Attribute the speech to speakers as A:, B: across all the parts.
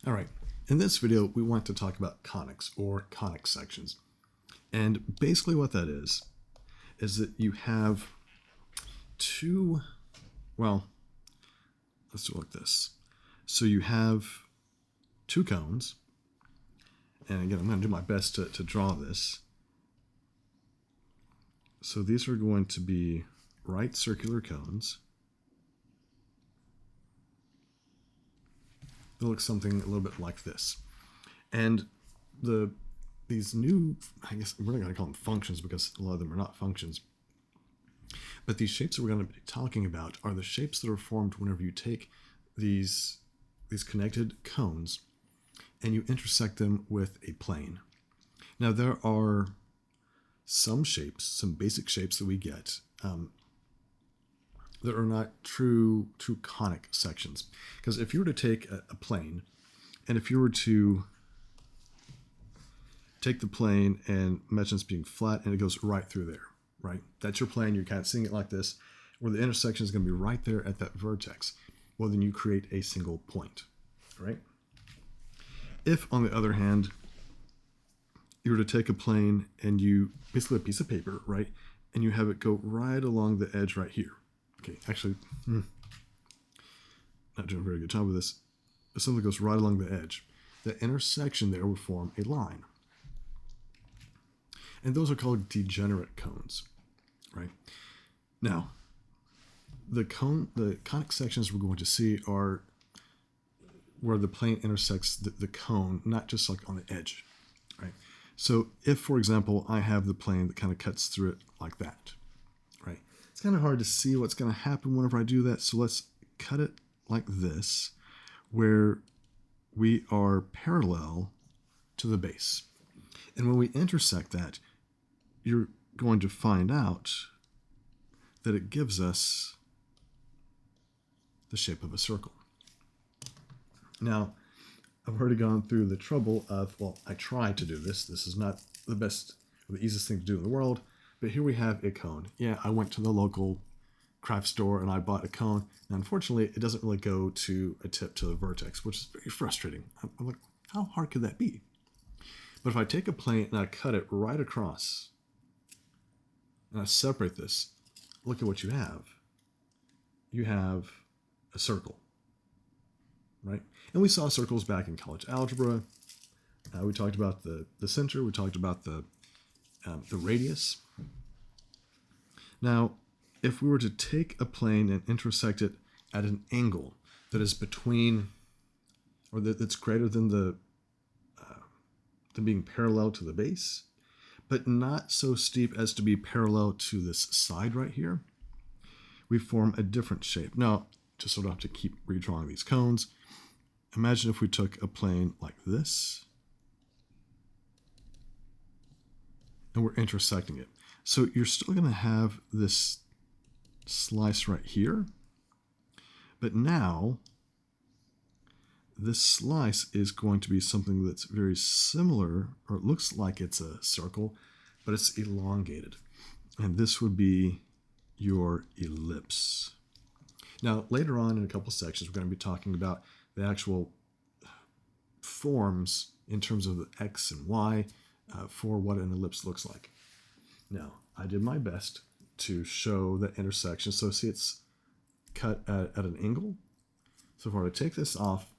A: All right, in this video, we want to talk about conics or conic sections. And basically what that is that you have two, well, let's do it like this. So you have two cones, and again, I'm going to do my best to draw this. So these are going to be right circular cones. They'll look something a little bit like this. And these new, I guess we're not going to call them functions because a lot of them are not functions, but these shapes that we're going to be talking about are the shapes that are formed whenever you take these connected cones and you intersect them with a plane. Now there are some shapes, some basic shapes that we get that are not true conic sections. Because if you were to take a plane, and if you were to take the plane and imagine it's being flat and it goes right through there, right? That's your plane, you're kind of seeing it like this, where the intersection is going to be right there at that vertex. Well, then you create a single point, right? If, on the other hand, you were to take a plane and you, basically a piece of paper, right? And you have it go right along the edge right here. Okay, actually, not doing a very good job of this. If something goes right along the edge, the intersection there would form a line. And those are called degenerate cones, right? Now, the conic sections we're going to see are where the plane intersects the cone, not just like on the edge, right? So if, for example, I have the plane that kind of cuts through it like that, right? It's kind of hard to see what's going to happen whenever I do that. So let's cut it like this, where we are parallel to the base. And when we intersect that, you're going to find out that it gives us the shape of a circle. Now, I've already gone through the trouble of, well, I tried to do this. This is not the best or the easiest thing to do in the world, but here we have a cone. Yeah, I went to the local craft store and I bought a cone. Now, unfortunately, it doesn't really go to a tip to the vertex, which is very frustrating. I'm like, how hard could that be? But if I take a plane and I cut it right across and I separate this, look at what you have. You have a circle, right? And we saw circles back in college algebra. We talked about the center. We talked about the radius. Now, if we were to take a plane and intersect it at an angle that is between, or that's greater than than being parallel to the base, but not so steep as to be parallel to this side right here, we form a different shape. Now, just so I don't have to keep redrawing these cones, imagine if we took a plane like this and we're intersecting it. So you're still going to have this slice right here, but now this slice is going to be something that's very similar, or it looks like it's a circle, but it's elongated. And this would be your ellipse. Now, later on in a couple sections, we're going to be talking about the actual forms in terms of the X and Y for what an ellipse looks like. Now, I did my best to show that intersection. So see, it's cut at an angle. So if I were to take this off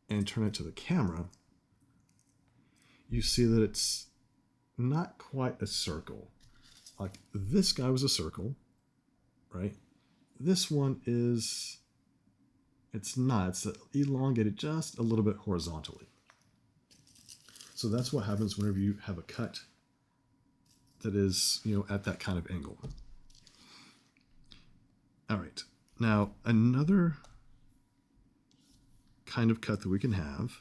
A: and turn it to the camera, you see that it's not quite a circle. Like this guy was a circle, right? This one is, it's not. It's elongated just a little bit horizontally. So that's what happens whenever you have a cut that is, at that kind of angle. All right. Now, another kind of cut that we can have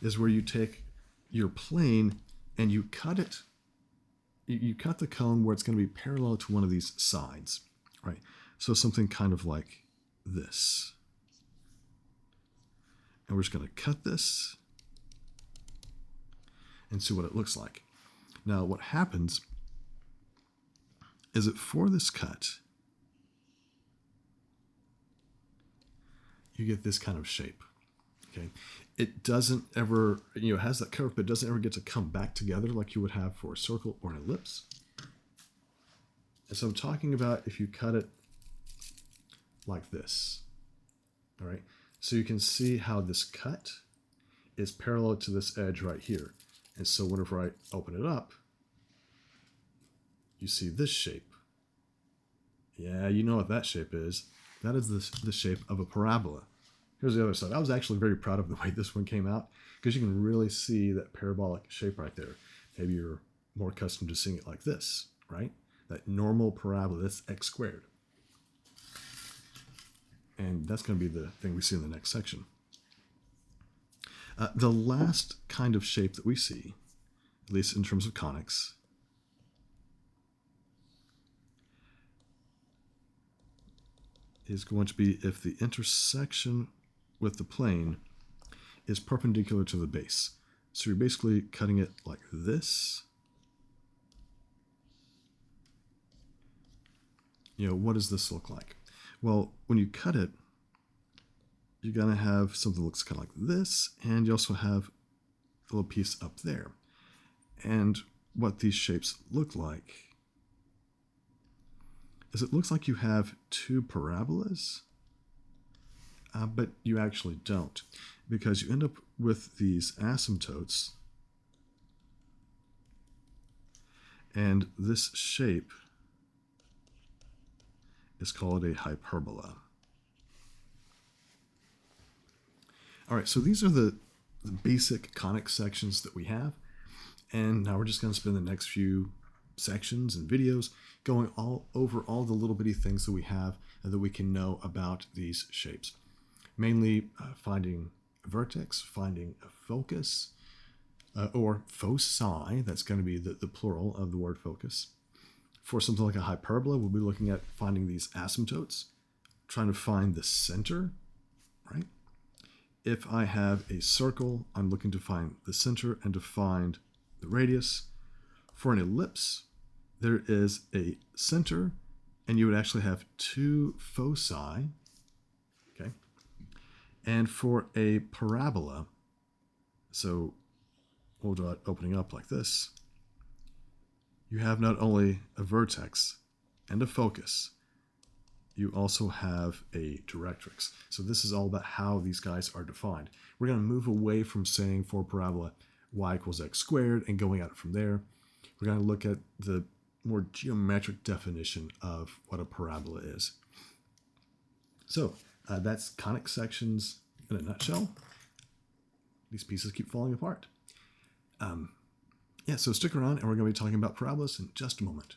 A: is where you take your plane and you cut it. You cut the cone where it's going to be parallel to one of these sides, right? So something kind of like this. And we're just going to cut this and see what it looks like. Now, what happens is that for this cut, you get this kind of shape. Okay, it doesn't ever, it has that curve, but it doesn't ever get to come back together like you would have for a circle or an ellipse. And so I'm talking about if you cut it like this. All right, so you can see how this cut is parallel to this edge right here. And so whenever I open it up, you see this shape. Yeah, you know what that shape is. That is the shape of a parabola. Here's the other side. I was actually very proud of the way this one came out because you can really see that parabolic shape right there. Maybe you're more accustomed to seeing it like this, right? That normal parabola, that's x squared. And that's going to be the thing we see in the next section. The last kind of shape that we see, at least in terms of conics, is going to be if the intersection with the plane is perpendicular to the base. So you're basically cutting it like this. What does this look like? Well, when you cut it, you're going to have something that looks kind of like this, and you also have a little piece up there. And what these shapes look like is it looks like you have two parabolas, but you actually don't, because you end up with these asymptotes, and this shape is called a hyperbola. All right, so these are the basic conic sections that we have, and now we're just going to spend the next few sections and videos going all over all the little bitty things that we have and that we can know about these shapes. Mainly finding a vertex, finding a focus, or foci, that's going to be the plural of the word focus. For something like a hyperbola, we'll be looking at finding these asymptotes, trying to find the center, right? If I have a circle, I'm looking to find the center and to find the radius. For an ellipse, there is a center, and you would actually have two foci, okay? And for a parabola, so we'll draw it opening up like this, you have not only a vertex and a focus, you also have a directrix. So this is all about how these guys are defined. We're going to move away from saying for parabola y equals x squared and going at it from there. We're going to look at the more geometric definition of what a parabola is. So that's conic sections in a nutshell. These pieces keep falling apart. So stick around, and we're going to be talking about parabolas in just a moment.